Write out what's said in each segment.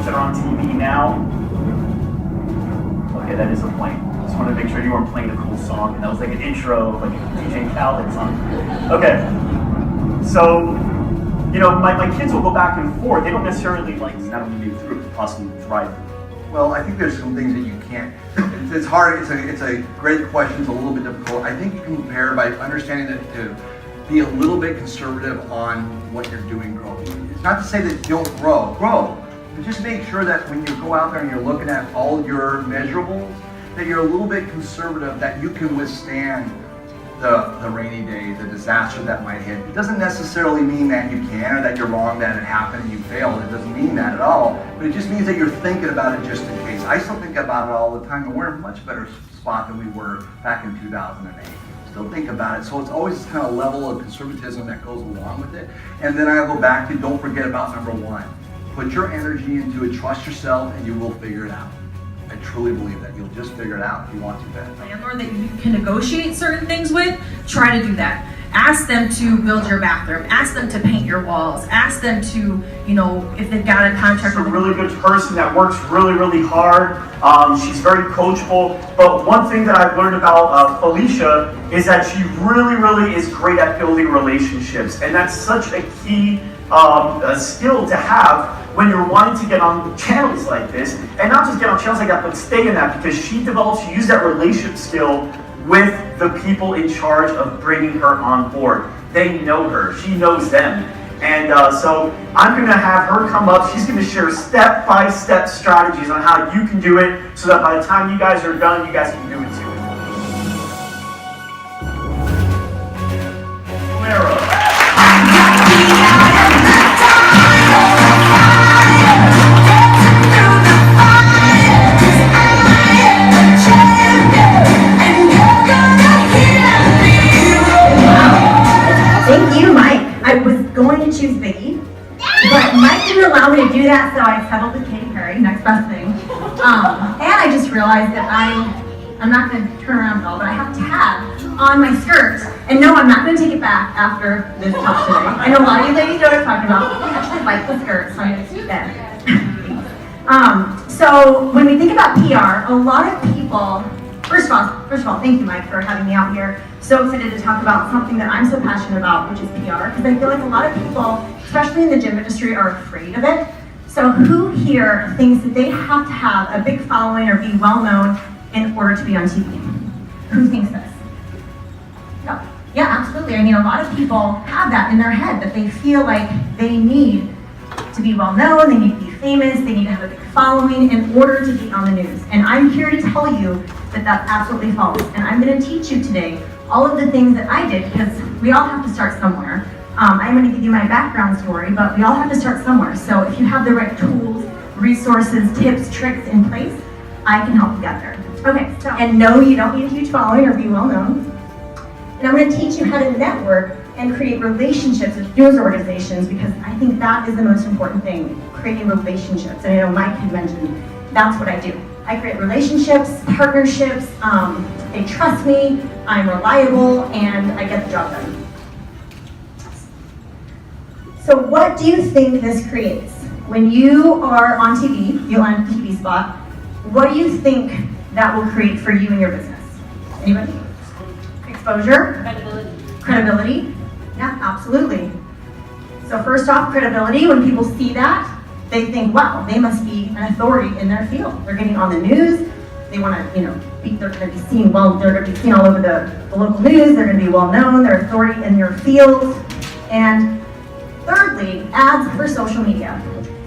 that are on TV now? Okay, that is a point. Just wanted to make sure you weren't playing a cool song, and that was like an intro, like a DJ Khaled song. Okay, so, you know, my kids will go back and forth. They don't necessarily like, I don't need to possibly drive. Well, I think there's some things that you can't. It's hard. It's a great question. It's a little bit difficult. I think you can compare by understanding that to be a little bit conservative on what you're doing growing. It's not to say that you don't grow, but just make sure that when you go out there and you're looking at all your measurables, that you're a little bit conservative, that you can withstand the rainy day, the disaster that might hit. It doesn't necessarily mean that you can or that you're wrong, that it happened and you failed. It doesn't mean that at all. But it just means that you're thinking about it just in case. I still think about it all the time, and we're in a much better spot than we were back in 2008. Still think about it. So it's always this kind of level of conservatism that goes along with it. And then I go back to don't forget about number one. Put your energy into it, trust yourself, and you will figure it out. I truly believe that you'll just figure it out if you want to. Landlord that you can negotiate certain things with, try to do that. Ask them to build your bathroom. Ask them to paint your walls. Ask them to, you know, if they've got a contract. She's a really good person that works really, really hard. She's very coachable. But one thing that I've learned about Felicia is that she really, really is great at building relationships. And that's such a key skill to have when you're wanting to get on channels like this, and not just get on channels like that, but stay in that, because she used that relationship skill with the people in charge of bringing her on board. They know her, she knows them. And so I'm gonna have her come up. She's gonna share step-by-step strategies on how you can do it, so that by the time you guys are done, you guys can do it too. Romero. Thank you, Mike. I was going to choose Biggie, but Mike didn't allow me to do that, so I settled with Katy Perry, next best thing. And I just realized that I'm not going to turn around at all, but I have a tag on my skirt. And no, I'm not going to take it back after this talk today. I know a lot of you ladies know what I'm talking about. I actually like the skirt, so I'm going to keep that. So when we think about PR, a lot of people, first of all, thank you, Mike, for having me out here. So excited to talk about something that I'm so passionate about, which is PR, because I feel like a lot of people, especially in the gym industry, are afraid of it. So who here thinks that they have to have a big following or be well known in order to be on TV? Who thinks this? No. Yeah, absolutely. I mean, a lot of people have that in their head, that they feel like they need to be well known, they need to be famous, they need to have a big following in order to be on the news. And I'm here to tell you that that's absolutely false. And I'm going to teach you today all of the things that I did, because we all have to start somewhere. I'm going to give you my background story, but we all have to start somewhere. So if you have the right tools, resources, tips, tricks in place, I can help you get there. Okay, so, and no, you don't need a huge following or be well known. And I'm going to teach you how to network and create relationships with news organizations, because I think that is the most important thing, creating relationships. And I know Mike had mentioned that's what I do. I create relationships, partnerships, they trust me, I'm reliable, and I get the job done. So what do you think this creates? When you are on TV, you land a TV spot, what do you think that will create for you and your business? Anybody? Exposure? Credibility? Yeah, absolutely. So first off, credibility. When people see that, they think, wow, they must be an authority in their field. They're getting on the news. They want to, they're going to be seen well. They're going to be seen all over the local news. They're going to be well known. They're authority in their field. And thirdly, ads for social media.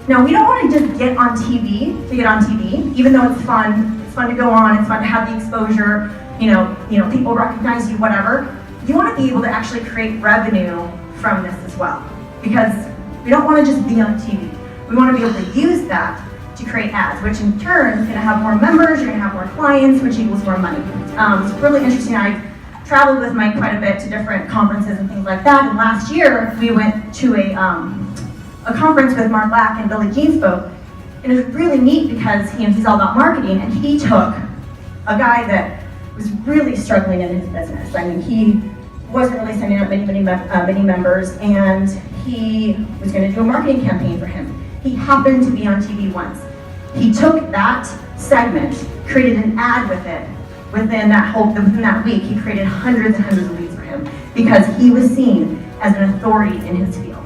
Now, we don't want to just get on TV to get on TV, even though it's fun. It's fun to go on. It's fun to have the exposure. People recognize you, whatever. You want to be able to actually create revenue from this as well, because we don't want to just be on TV. We want to be able to use that to create ads, which in turn is going to have more members, you're going to have more clients, which equals more money. It's really interesting. I traveled with Mike quite a bit to different conferences and things like that, and last year we went to a conference with Mark Lack and Billy Jean spoke, and it was really neat because he's all about marketing, and he took a guy that was really struggling in his business. I mean, he wasn't really sending out many members, and he was going to do a marketing campaign for him. He happened to be on TV once. He took that segment, created an ad with it. Within that week, he created hundreds and hundreds of leads for him because he was seen as an authority in his field.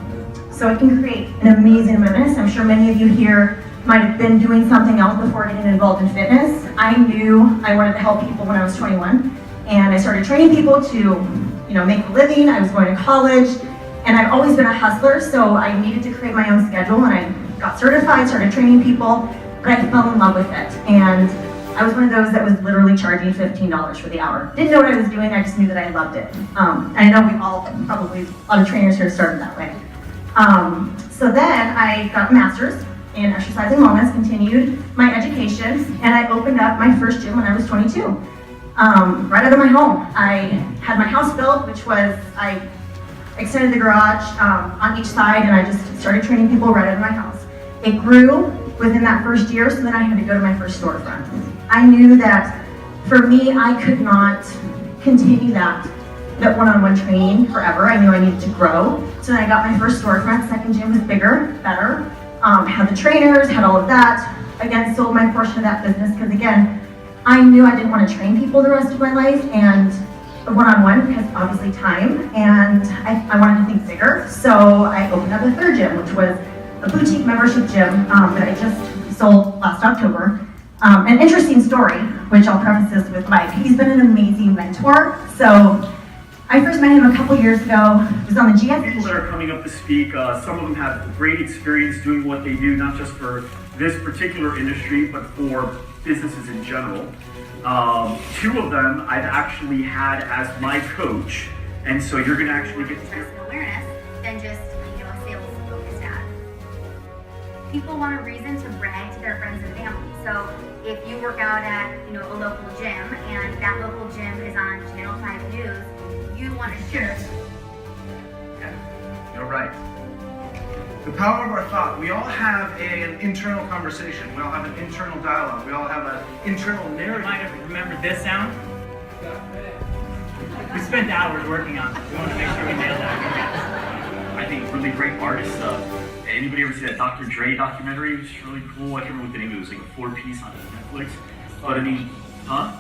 So it can create an amazing business. I'm sure many of you here might have been doing something else before getting involved in fitness. I knew I wanted to help people when I was 21, and I started training people to, make a living. I was going to college, and I've always been a hustler, so I needed to create my own schedule, and I got certified, started training people, but I fell in love with it. And I was one of those that was literally charging $15 for the hour. Didn't know what I was doing, I just knew that I loved it. And I know we all, probably a lot of trainers here started that way. So then I got a master's in exercise and wellness, continued my education, and I opened up my first gym when I was 22. Right out of my home. I had my house built, which was, I extended the garage on each side, and I just started training people right out of my house. It grew within that first year, so then I had to go to my first storefront. I knew that for me, I could not continue that one-on-one training forever. I knew I needed to grow. So then I got my first storefront. Second gym was bigger, better. Had the trainers, had all of that. Again, sold my portion of that business because again, I knew I didn't want to train people the rest of my life and one-on-one because obviously time, and I wanted to think bigger. So I opened up a third gym, which was a boutique membership gym that I just sold last October. An interesting story, which I'll preface this with Mike. He's been an amazing mentor. So I first met him a couple years ago. It was on the GSDCON18 People that are coming up to speak, some of them have great experience doing what they do, not just for this particular industry, but for businesses in general. Two of them I've actually had as my coach, and so you're going to actually get to hear awareness than just a sales-focused ad. People want a reason to brag to their friends and family. So if you work out at a local gym and that local gym is on Channel 5 News, you want to share it. Yeah, you're right. The power of our thought. We all have an internal conversation. We all have an internal dialogue. We all have an internal narrative. You might have remembered this sound. We spent hours working on it. We want to make sure we nailed that. I think really great artists. Anybody ever see that Dr. Dre documentary? It was really cool. I can't remember what the name of it. It was like a 4-piece on Netflix. But I mean, huh?